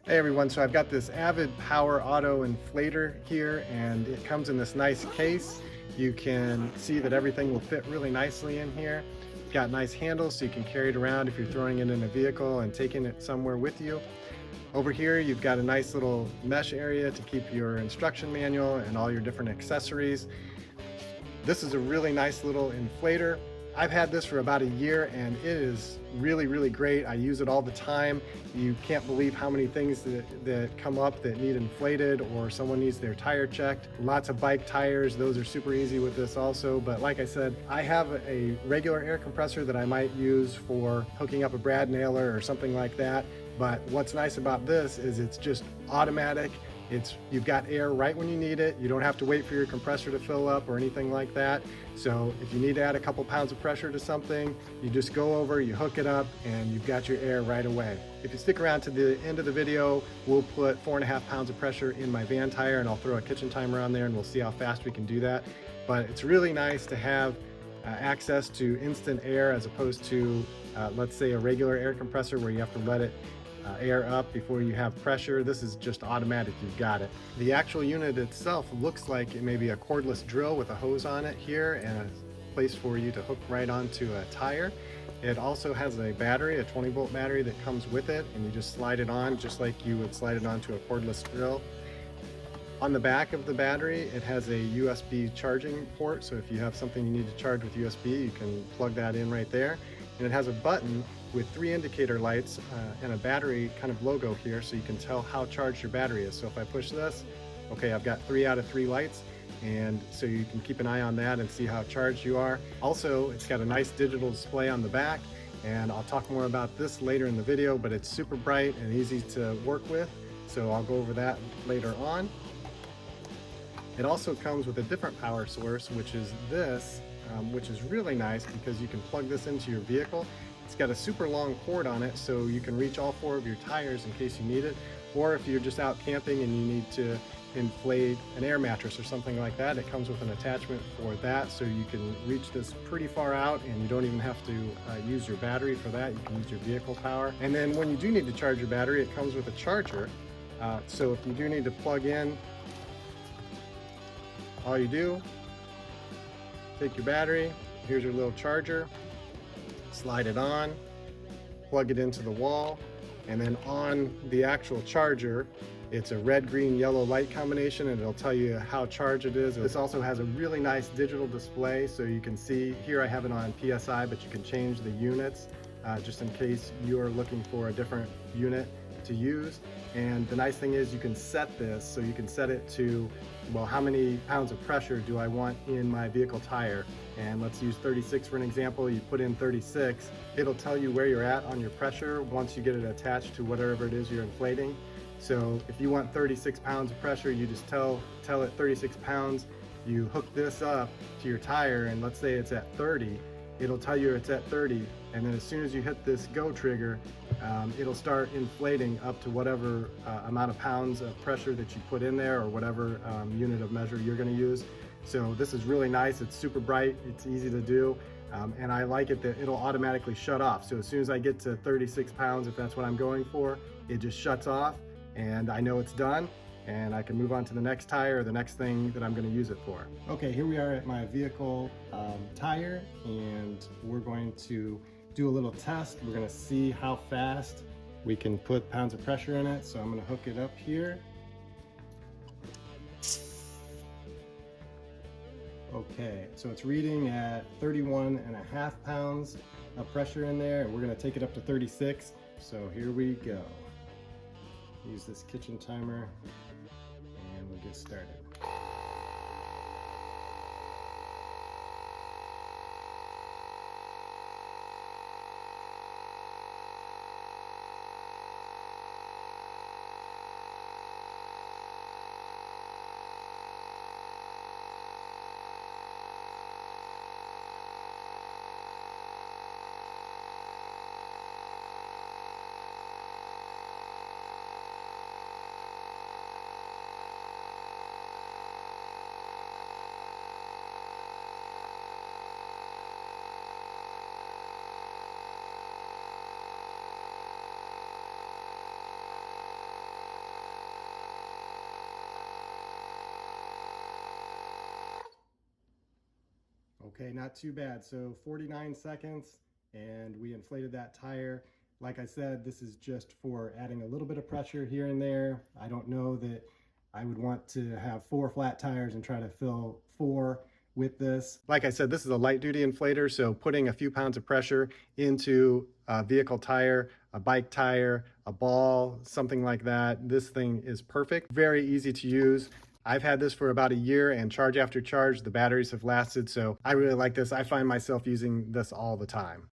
Hey everyone, so I've got this Avid Power Auto Inflator here, and it comes in this nice case. You can see that everything will fit really nicely in here. It's got nice handles so you can carry it around if you're throwing it in a vehicle and taking it somewhere with you. Over here you've got a nice little mesh area to keep your instruction manual and all your different accessories. This is a really nice little inflator. I've had this for about a year and it is really great. I use it all the time. You can't believe how many things that come up that need inflated, or someone needs their tire checked. Lots of bike tires, those are super easy with this also. But like I said, I have a regular air compressor that I might use for hooking up a brad nailer or something like that. But what's nice about this is it's just automatic. You've got air right when you need it. You don't have to wait for your compressor to fill up or anything like that. So if you need to add a couple pounds of pressure to something, you just go over, you hook it up, and you've got your air right away. If you stick around to the end of the video, we'll put 4.5 pounds of pressure in my van tire, and I'll throw a kitchen timer on there and we'll see how fast we can do that. But it's really nice to have access to instant air as opposed to, let's say, a regular air compressor where you have to let it air up before you have pressure. This is just automatic, you've got it. The actual unit itself looks like it may be a cordless drill with a hose on it here and a place for you to hook right onto a tire. It also has a battery, a 20-volt battery that comes with it, and you just slide it on just like you would slide it onto a cordless drill. On the back of the battery, it has a USB charging port, so if you have something you need to charge with USB, you can plug that in right there. And it has a button with 3 indicator lights and a battery kind of logo here, so you can tell how charged your battery is. So if I push this, okay, I've got 3 out of 3 lights, and so you can keep an eye on that and see how charged you are. Also, it's got a nice digital display on the back, and I'll talk more about this later in the video, but it's super bright and easy to work with, so I'll go over that later on. It also comes with a different power source, which is this, which is really nice because you can plug this into your vehicle. It's got a super long cord on it, so you can reach all 4 of your tires in case you need it, or if you're just out camping and you need to inflate an air mattress or something like that, it comes with an attachment for that, so you can reach this pretty far out and you don't even have to use your battery for that. You can use your vehicle power. And then when you do need to charge your battery, it comes with a charger. So if you do need to plug in, all you do, take your battery, here's your little charger, slide it on, plug it into the wall, and then on the actual charger, it's a red, green, yellow light combination, and it'll tell you how charged it is. This also has a really nice digital display, so you can see, here I have it on PSI, but you can change the units just in case you're looking for a different unit to use. And the nice thing is you can set this, so you can set it to, well, how many pounds of pressure do I want in my vehicle tire? And let's use 36 for an example. You put in 36, it'll tell you where you're at on your pressure once you get it attached to whatever it is you're inflating. So if you want 36 pounds of pressure, you just tell it 36 pounds, you hook this up to your tire, and let's say it's at 30, it'll tell you it's at 30, and then as soon as you hit this go trigger, it'll start inflating up to whatever amount of pounds of pressure that you put in there, or whatever unit of measure you're going to use. So this is really nice. It's super bright, it's easy to do, and I like it that it'll automatically shut off. So as soon as I get to 36 pounds, if that's what I'm going for, it just shuts off and I know it's done, and I can move on to the next tire or the next thing that I'm going to use it for. Okay, here we are at my vehicle tire, and we're going to do a little test. We're going to see how fast we can put pounds of pressure in it. So I'm going to hook it up here. Okay, so it's reading at 31.5 pounds of pressure in there, and we're going to take it up to 36. So here we go. Use this kitchen timer and we'll get started. Okay, not too bad. So 49 seconds and we inflated that tire. Like I said, this is just for adding a little bit of pressure here and there. I don't know that I would want to have 4 flat tires and try to fill 4 with this. Like I said, this is a light duty inflator, so putting a few pounds of pressure into a vehicle tire, a bike tire, a ball, something like that, this thing is perfect. Very easy to use. I've had this for about a year, and charge after charge, the batteries have lasted, so I really like this. I find myself using this all the time.